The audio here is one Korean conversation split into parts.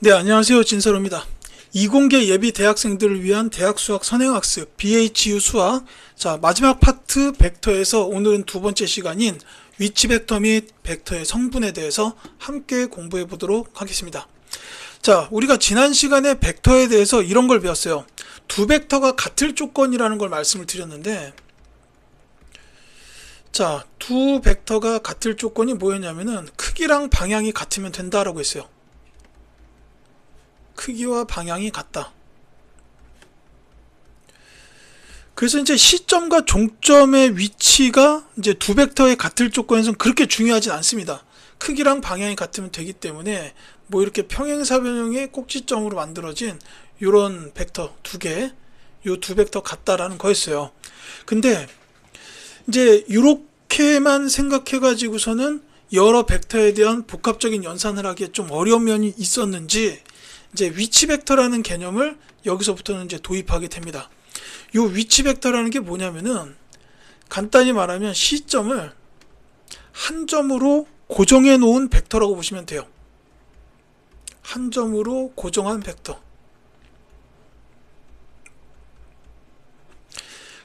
네, 안녕하세요. 진서로입니다. 이공계 예비 대학생들을 위한 대학수학 선행학습 BHU 수학. 자, 마지막 파트 벡터에서 오늘은 두 번째 시간인 위치 벡터 및 벡터의 성분에 대해서 함께 공부해 보도록 하겠습니다. 자, 우리가 지난 시간에 벡터에 대해서 이런 걸 배웠어요. 두 벡터가 같을 조건이라는 걸 말씀을 드렸는데, 자, 두 벡터가 같을 조건이 뭐였냐면은 크기랑 방향이 같으면 된다라고 했어요. 크기와 방향이 같다. 그래서 이제 시점과 종점의 위치가 이제 두 벡터의 같을 조건에서는 그렇게 중요하진 않습니다. 크기랑 방향이 같으면 되기 때문에 뭐 이렇게 평행사변형의 꼭지점으로 만들어진 이런 벡터 두 개, 요 두 벡터 같다라는 거였어요. 근데 이제 이렇게만 생각해 가지고서는 여러 벡터에 대한 복합적인 연산을 하기에 좀 어려운 면이 있었는지 이제 위치 벡터라는 개념을 여기서부터는 이제 도입하게 됩니다. 이 위치 벡터라는 게 뭐냐면은 간단히 말하면 시점을 한 점으로 고정해 놓은 벡터라고 보시면 돼요. 한 점으로 고정한 벡터.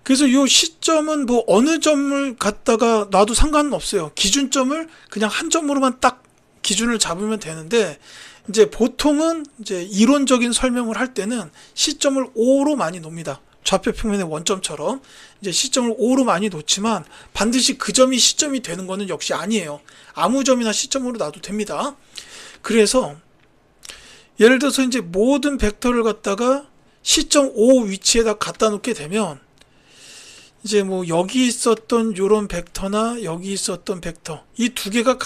그래서 이 시점은 뭐 어느 점을 갖다가 놔도 상관은 없어요. 기준점을 그냥 한 점으로만 딱 기준을 잡으면 되는데, 이제 보통은 이제 이론적인 설명을 할 때는 시점을 O로 많이 놓습니다. 좌표 평면의 원점처럼 이제 시점을 O로 많이 놓지만 반드시 그 점이 시점이 되는 것은 역시 아니에요. 아무 점이나 시점으로 놔도 됩니다. 그래서 예를 들어서 이제 모든 벡터를 갖다가 시점 O 위치에다 갖다 놓게 되면 이제 뭐 여기 있었던 요런 벡터나 여기 있었던 벡터 이 두 개가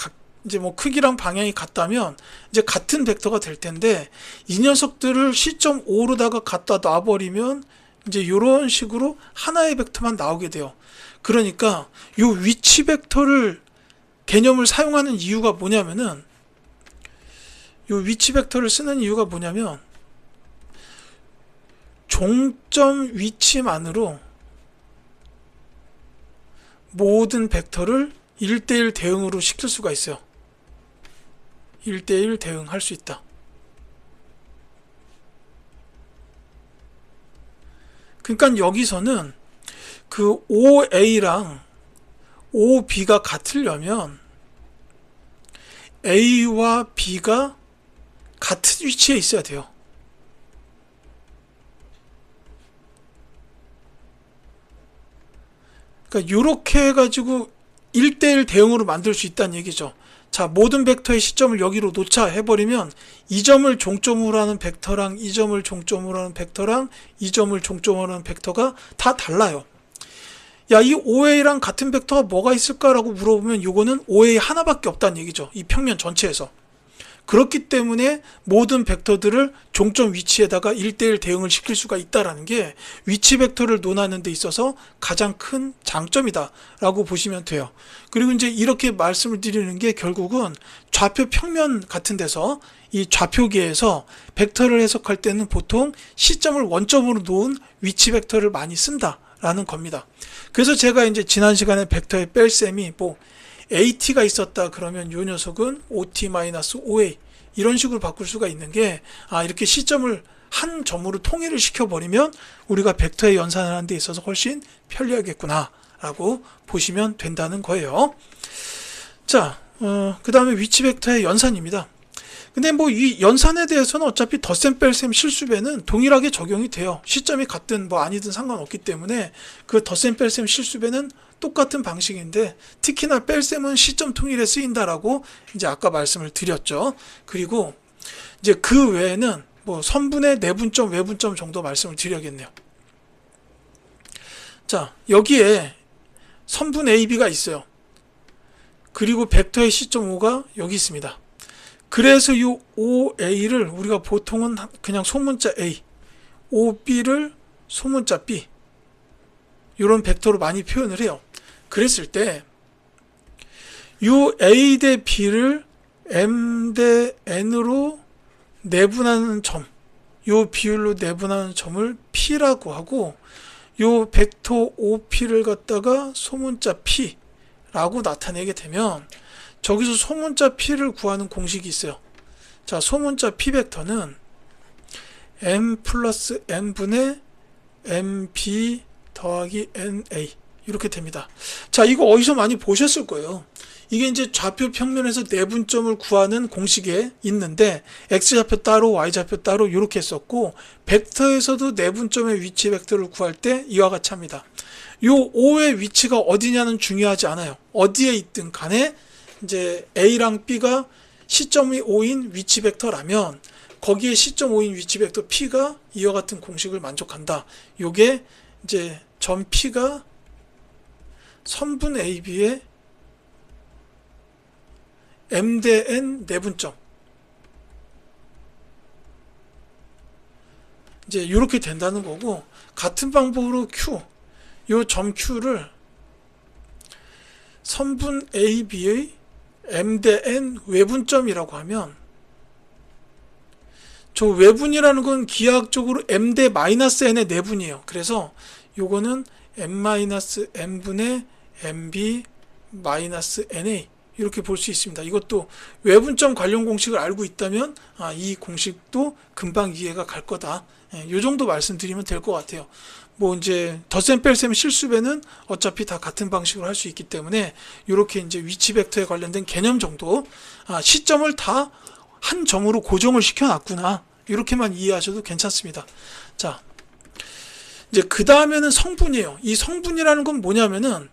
이제 뭐 크기랑 방향이 같다면 이제 같은 벡터가 될 텐데, 이 녀석들을 시점 O로다가 갖다 놔버리면 이제 이런 식으로 하나의 벡터만 나오게 돼요. 그러니까 이 위치 벡터를 개념을 사용하는 이유가 뭐냐면은, 이 위치 벡터를 쓰는 이유가 뭐냐면 종점 위치만으로 모든 벡터를 1대1 대응으로 시킬 수가 있어요. 1대1 대응할 수 있다. 그러니까 여기서는 그 OA랑 OB가 같으려면 A와 B가 같은 위치에 있어야 돼요. 그러니까 이렇게 해가지고 1대1 대응으로 만들 수 있다는 얘기죠. 자, 모든 벡터의 시점을 여기로 놓자 해버리면 이 점을 종점으로 하는 벡터랑 이 점을 종점으로 하는 벡터랑 이 점을 종점으로 하는 벡터가 다 달라요. 야, 이 OA랑 같은 벡터가 뭐가 있을까라고 물어보면 이거는 OA 하나밖에 없다는 얘기죠. 이 평면 전체에서. 그렇기 때문에 모든 벡터들을 종점 위치에다가 1대1 대응을 시킬 수가 있다는 게 위치 벡터를 논하는 데 있어서 가장 큰 장점이다 라고 보시면 돼요. 그리고 이제 이렇게 말씀을 드리는 게 결국은 좌표 평면 같은 데서 이 좌표계에서 벡터를 해석할 때는 보통 시점을 원점으로 놓은 위치 벡터를 많이 쓴다라는 겁니다. 그래서 제가 이제 지난 시간에 벡터의 뺄셈이 뭐 AT가 있었다 그러면 이 녀석은 OT-OA 이런 식으로 바꿀 수가 있는 게, 이렇게 시점을 한 점으로 통일을 시켜버리면 우리가 벡터의 연산을 하는 데 있어서 훨씬 편리하겠구나 라고 보시면 된다는 거예요. 자, 그 다음에 위치 벡터의 연산입니다. 근데 뭐 이 연산에 대해서는 어차피 덧셈 뺄셈 실수배는 동일하게 적용이 돼요. 시점이 같든 뭐 아니든 상관없기 때문에 그 덧셈 뺄셈 실수배는 똑같은 방식인데, 특히나 뺄셈은 시점 통일에 쓰인다라고 이제 아까 말씀을 드렸죠. 그리고 이제 그 외에는 뭐 선분의 내분점, 외분점 정도 말씀을 드려야겠네요. 자, 여기에 선분 AB가 있어요. 그리고 벡터의 시점 O가 여기 있습니다. 그래서 이 OA를 우리가 보통은 그냥 소문자 A, OB를 소문자 B 이런 벡터로 많이 표현을 해요. 그랬을 때 이 A 대 B를 M 대 N으로 내분하는 점, 이 비율로 내분하는 점을 P라고 하고, 이 벡터 OP를 갖다가 소문자 P라고 나타내게 되면 저기서 소문자 P를 구하는 공식이 있어요. 자, 소문자 P 벡터는 M 플러스 N분의 MB 더하기 NA 이렇게 됩니다. 자, 이거 어디서 많이 보셨을 거예요. 이게 이제 좌표 평면에서 내분점을 구하는 공식에 있는데 X좌표 따로 Y좌표 따로 이렇게 했었고, 벡터에서도 내분점의 위치 벡터를 구할 때 이와 같이 합니다. 요 O의 위치가 어디냐는 중요하지 않아요. 어디에 있든 간에 이제 A랑 B가 시점이 O인 위치 벡터라면 거기에 시점 O인 위치 벡터 P가 이와 같은 공식을 만족한다. 요게 이제 점 P가 선분 AB의 M 대 N 내분점, 이제 이렇게 된다는 거고, 같은 방법으로 Q, 요 점 Q를 선분 AB의 M 대 N 외분점이라고 하면, 저 외분이라는 건 기하학적으로 M 대 마이너스 N의 내분이에요. 그래서 요거는 M-N분의 MB 마이너스 NA 이렇게 볼 수 있습니다. 이것도 외분점 관련 공식을 알고 있다면 이 공식도 금방 이해가 갈 거다. 이 정도 말씀드리면 될 것 같아요. 뭐 이제 덧셈 뺄셈 실수배는 어차피 다 같은 방식으로 할 수 있기 때문에 이렇게 이제 위치 벡터에 관련된 개념 정도, 시점을 다 한 점으로 고정을 시켜놨구나, 이렇게만 이해하셔도 괜찮습니다. 자, 이제 그 다음에는 성분이에요. 이 성분이라는 건 뭐냐면은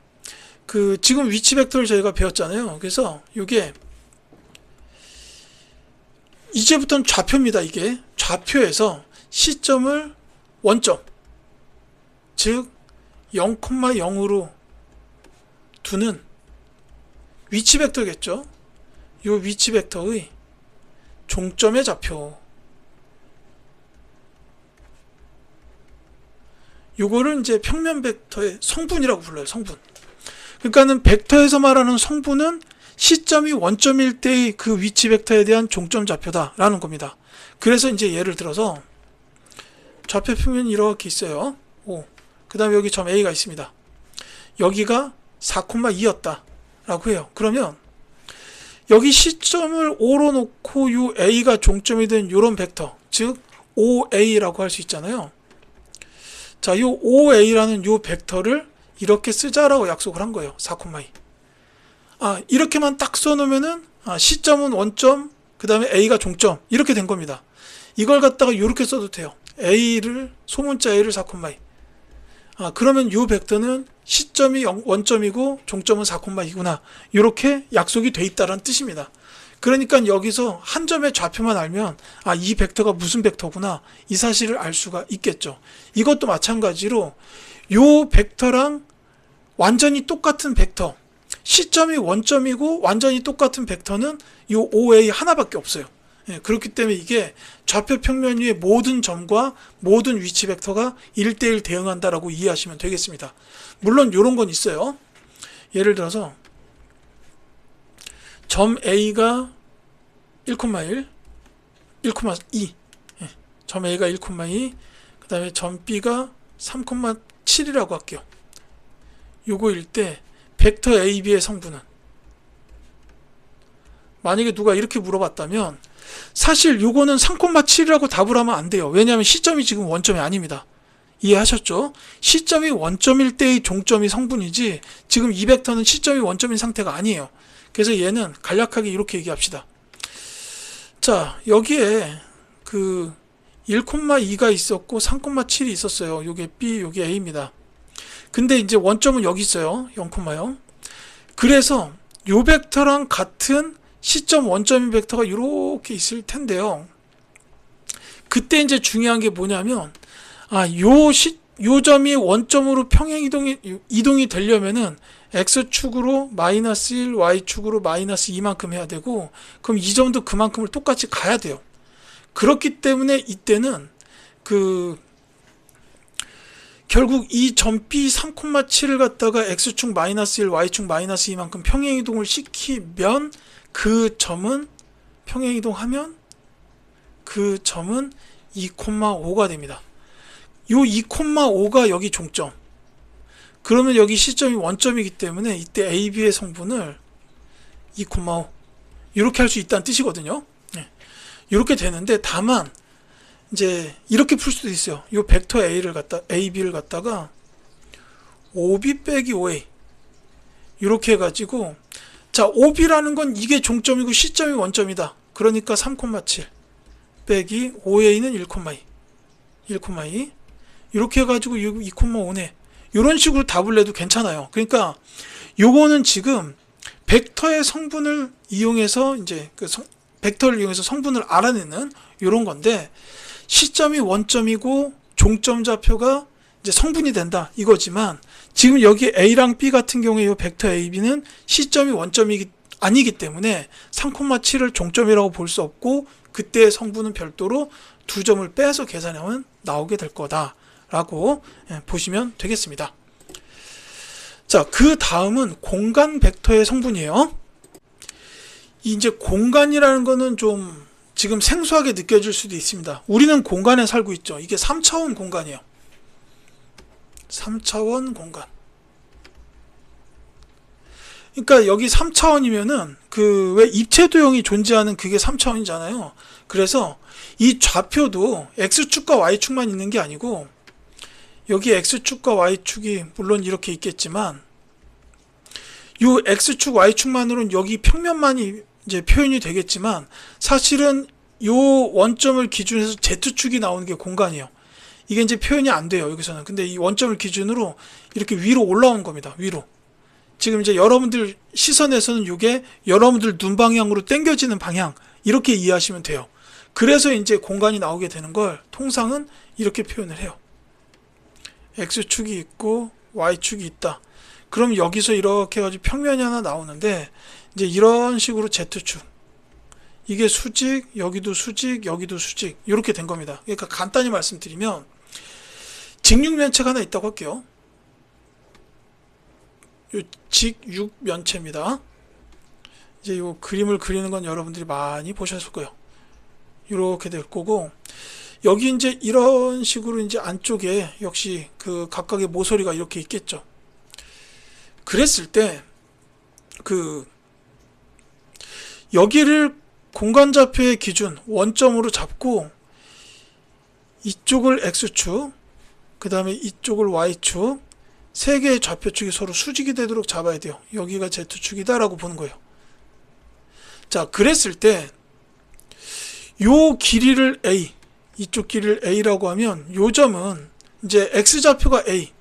그 지금 위치 벡터를 저희가 배웠잖아요. 그래서 이게 이제부터는 좌표입니다. 이게 좌표에서 시점을 원점, 즉 0,0으로 두는 위치 벡터겠죠. 이 위치 벡터의 종점의 좌표, 요거를 이제 평면 벡터의 성분이라고 불러요. 성분. 그러니까는 벡터에서 말하는 성분은 시점이 원점일 때의 그 위치 벡터에 대한 종점 좌표다라는 겁니다. 그래서 이제 예를 들어서 좌표 평면이 이렇게 있어요. 그 다음에 여기 점 A가 있습니다. 여기가 4,2였다 라고 해요. 그러면 여기 시점을 O로 놓고 이 A가 종점이 된 이런 벡터, 즉 OA라고 할 수 있잖아요. 자, 이 OA라는 이 벡터를 이렇게 쓰자라고 약속을 한 거예요. 4,2. 이렇게만 딱 써놓으면은 시점은 원점, 그 다음에 A가 종점, 이렇게 된 겁니다. 이걸 갖다가 이렇게 써도 돼요. A를, 소문자 A를 4,2. 그러면 이 벡터는 시점이 원점이고 종점은 4,2구나, 이렇게 약속이 돼 있다는 뜻입니다. 그러니까 여기서 한 점의 좌표만 알면 이 벡터가 무슨 벡터구나, 이 사실을 알 수가 있겠죠. 이것도 마찬가지로 요 벡터랑 완전히 똑같은 벡터, 시점이 원점이고 완전히 똑같은 벡터는 요 OA 하나밖에 없어요. 그렇기 때문에 이게 좌표 평면 위의 모든 점과 모든 위치 벡터가 1대1 대응한다라고 이해하시면 되겠습니다. 물론 이런 건 있어요. 예를 들어서 점 A가 1,1, 1,2, 점 A가 1,2, 그 다음에 점 B가 3,7이라고 할게요. 요거일 때 벡터 AB의 성분은, 만약에 누가 이렇게 물어봤다면 사실 요거는 3,7이라고 답을 하면 안 돼요. 왜냐하면 시점이 지금 원점이 아닙니다. 이해하셨죠? 시점이 원점일 때의 종점이 성분이지 지금 이 벡터는 시점이 원점인 상태가 아니에요. 그래서 얘는 간략하게 이렇게 얘기합시다. 자, 여기에 그 1,2가 있었고 3,7이 있었어요. 요게 B, 요게 A입니다. 근데 이제 원점은 여기 있어요. 0,0. 그래서 요 벡터랑 같은 시점 원점인 벡터가 이렇게 있을 텐데요. 그때 이제 중요한 게 뭐냐면 요 점이 원점으로 평행 이동이 되려면은 X축으로 마이너스 1, Y축으로 마이너스 2만큼 해야 되고, 그럼 이 점도 그만큼을 똑같이 가야 돼요. 그렇기 때문에 이때는 결국 이 점 B 3,7을 갖다가 X축 마이너스 1, Y축 마이너스 2만큼 평행 이동을 시키면 그 점은 평행 이동하면 그 점은 2,5가 됩니다. 요 2,5가 여기 종점. 그러면 여기 시점이 원점이기 때문에 이때 AB의 성분을 2,5 이렇게 할 수 있다는 뜻이거든요. 이렇게 되는데, 다만 이제 이렇게 풀 수도 있어요. 이 벡터 AB를 갖다가 OB 빼기 OA 이렇게 해가지고, 자, OB라는 건 이게 종점이고 시점이 원점이다. 그러니까 3,7 빼기 OA는 1,2 이렇게 해가지고 2,5네. 이런 식으로 답을 내도 괜찮아요. 그러니까 요거는 지금 벡터의 성분을 이용해서 이제 벡터를 이용해서 성분을 알아내는 이런 건데, 시점이 원점이고 종점 좌표가 이제 성분이 된다 이거지만, 지금 여기 A랑 B 같은 경우에 이 벡터 AB는 시점이 원점이 아니기 때문에 3,7을 종점이라고 볼 수 없고, 그때의 성분은 별도로 두 점을 빼서 계산하면 나오게 될 거다라고 보시면 되겠습니다. 자, 그 다음은 공간 벡터의 성분이에요. 이제 공간이라는 거는 좀 지금 생소하게 느껴질 수도 있습니다. 우리는 공간에 살고 있죠. 이게 3차원 공간이에요. 3차원 공간. 그러니까 여기 3차원이면은 그 왜 입체도형이 존재하는 그게 3차원이잖아요. 그래서 이 좌표도 X축과 Y축만 있는 게 아니고, 여기 X축과 Y축이 물론 이렇게 있겠지만, 이 X축, Y축만으로는 여기 평면만이 이제 표현이 되겠지만, 사실은 이 원점을 기준으로 해서 Z축이 나오는 게 공간이에요. 이게 이제 표현이 안 돼요, 여기서는. 근데 이 원점을 기준으로 이렇게 위로 올라온 겁니다, 위로. 지금 이제 여러분들 시선에서는 이게 여러분들 눈 방향으로 당겨지는 방향, 이렇게 이해하시면 돼요. 그래서 이제 공간이 나오게 되는 걸 통상은 이렇게 표현을 해요. X축이 있고 Y축이 있다. 그럼 여기서 이렇게 해가지고 평면이 하나 나오는데, 이제 이런 식으로 Z축, 이게 수직, 여기도 수직, 여기도 수직, 이렇게 된 겁니다. 그러니까 간단히 말씀드리면 직육면체가 하나 있다고 할게요. 요 직육면체입니다. 이제 요 그림을 그리는 건 여러분들이 많이 보셨을 거예요. 이렇게 될 거고, 여기 이제 이런 식으로 이제 안쪽에 역시 그 각각의 모서리가 이렇게 있겠죠. 그랬을 때 여기를 공간좌표의 기준 원점으로 잡고, 이쪽을 X축, 그 다음에 이쪽을 Y축, 세 개의 좌표축이 서로 수직이 되도록 잡아야 돼요. 여기가 Z축이다 라고 보는 거예요. 자, 그랬을 때 요 길이를 A, 이쪽 길이를 A라고 하면 요 점은 이제 X좌표가 A,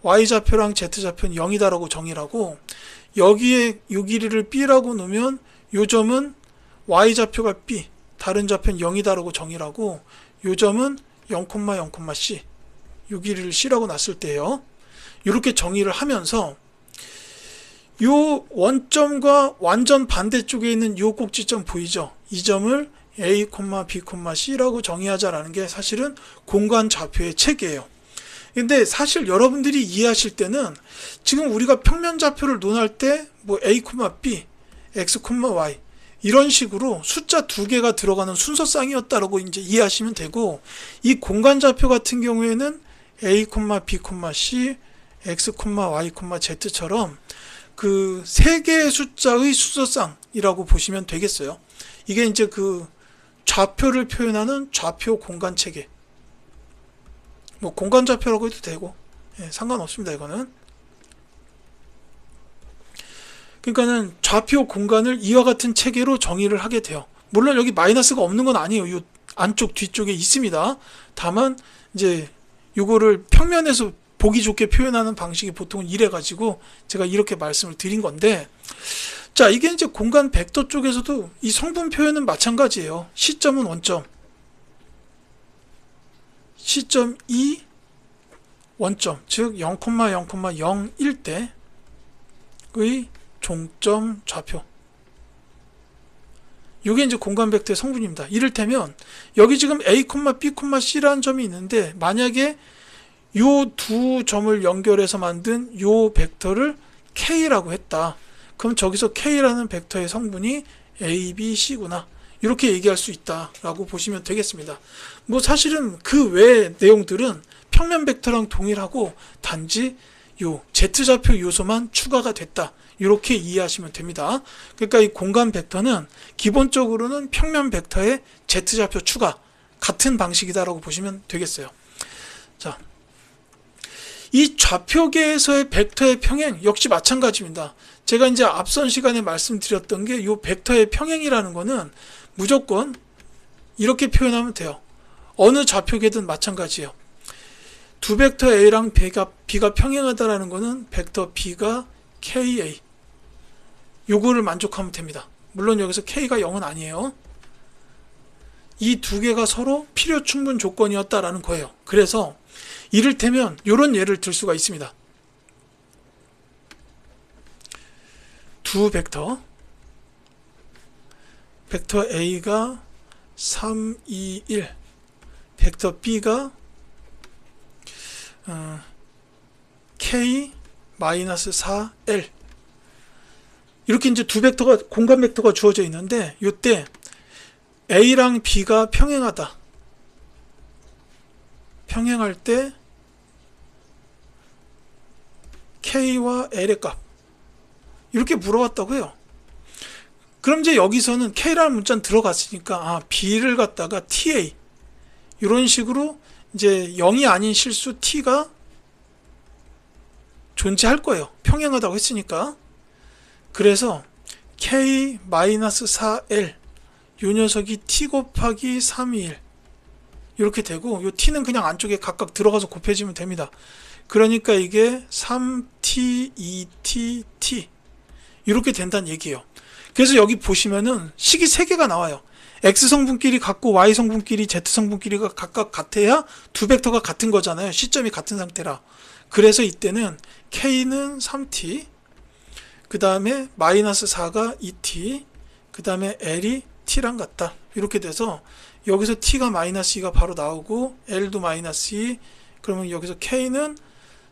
Y좌표랑 Z좌표는 0이다 라고 정의를 하고, 여기에 요 길이를 B라고 놓으면 요 점은 Y좌표가 B, 다른 좌표는 0이다 라고 정의를 하고, 요 점은 0,0,C, 요 길이를 C라고 놨을 때요. 이렇게 정의를 하면서 요 원점과 완전 반대쪽에 있는 요 꼭지점 보이죠? 이 점을 A, B, C라고 정의하자라는 게 사실은 공간 좌표의 체계예요. 근데 사실 여러분들이 이해하실 때는 지금 우리가 평면 좌표를 논할 때 뭐 A, B, X, Y 이런 식으로 숫자 두 개가 들어가는 순서쌍이었다라고 이제 이해하시면 되고, 이 공간 좌표 같은 경우에는 A, B, C, X, Y, Z처럼 그 세 개의 숫자의 순서쌍이라고 보시면 되겠어요. 이게 이제 그 좌표를 표현하는 좌표 공간 체계. 뭐 공간 좌표라고 해도 되고, 상관없습니다, 이거는. 그러니까는 좌표 공간을 이와 같은 체계로 정의를 하게 돼요. 물론 여기 마이너스가 없는 건 아니에요. 이 안쪽 뒤쪽에 있습니다. 다만 이제 이거를 평면에서 보기 좋게 표현하는 방식이 보통은 이래가지고 제가 이렇게 말씀을 드린 건데, 자, 이게 이제 공간 벡터 쪽에서도 이 성분 표현은 마찬가지예요. 시점은 원점, 시점 2 원점, 즉 0,0,01 때의 종점 좌표. 이게 이제 공간 벡터의 성분입니다. 이를테면 여기 지금 A, B, C라는 점이 있는데, 만약에 요 두 점을 연결해서 만든 요 벡터를 K라고 했다. 그럼 저기서 K라는 벡터의 성분이 A, B, C구나. 이렇게 얘기할 수 있다라고 보시면 되겠습니다. 뭐 사실은 그 외의 내용들은 평면 벡터랑 동일하고, 단지 요 Z좌표 요소만 추가가 됐다. 이렇게 이해하시면 됩니다. 그러니까 이 공간 벡터는 기본적으로는 평면 벡터의 Z좌표 추가 같은 방식이다라고 보시면 되겠어요. 자, 이 좌표계에서의 벡터의 평행 역시 마찬가지입니다. 제가 이제 앞선 시간에 말씀드렸던 게 이 벡터의 평행이라는 거는 무조건 이렇게 표현하면 돼요. 어느 좌표계든 마찬가지예요. 두 벡터 A랑 B가 평행하다라는 거는 벡터 B가 KA 요거를 만족하면 됩니다. 물론 여기서 K가 0은 아니에요. 이 두 개가 서로 필요 충분 조건이었다라는 거예요. 그래서 이를테면 이런 예를 들 수가 있습니다. 두 벡터 A가 3, 2, 1 벡터 B가 K-4L 이렇게 이제 두 벡터가 공간 벡터가 주어져 있는데 이때 A랑 B가 평행하다. 평행할 때 K와 L의 값 이렇게 물어봤다고요. 그럼 이제 여기서는 K라는 문자는 들어갔으니까 B를 갖다가 TA 이런 식으로 이제 0이 아닌 실수 T가 존재할 거예요. 평행하다고 했으니까. 그래서 K-4L 요 녀석이 T 곱하기 321 이렇게 되고 요 T는 그냥 안쪽에 각각 들어가서 곱해지면 됩니다. 그러니까 이게 3T, 2T, T 이렇게 된다는 얘기예요. 그래서 여기 보시면은 식이 3개가 나와요. X성분끼리 같고 Y성분끼리 Z성분끼리가 각각 같아야 두 벡터가 같은 거잖아요. 시점이 같은 상태라. 그래서 이때는 K는 3T 그 다음에 마이너스 4가 2T 그 다음에 L이 T랑 같다. 이렇게 돼서 여기서 T가 마이너스 2가 바로 나오고 L도 마이너스 2 그러면 여기서 K는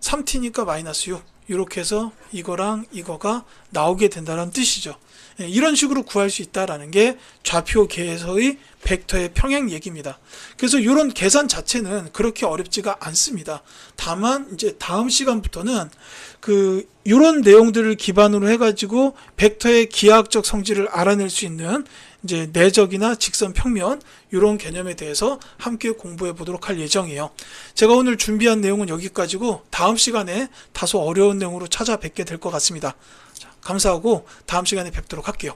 3T니까 마이너스 6 이렇게 해서 이거랑 이거가 나오게 된다는 뜻이죠. 이런 식으로 구할 수 있다라는 게 좌표계에서의 벡터의 평행 얘기입니다. 그래서 이런 계산 자체는 그렇게 어렵지가 않습니다. 다만 이제 다음 시간부터는 이런 내용들을 기반으로 해가지고 벡터의 기하학적 성질을 알아낼 수 있는 이제 내적이나 직선 평면 이런 개념에 대해서 함께 공부해 보도록 할 예정이에요. 제가 오늘 준비한 내용은 여기까지고 다음 시간에 다소 어려운 내용으로 찾아뵙게 될 것 같습니다. 자, 감사하고 다음 시간에 뵙도록 할게요.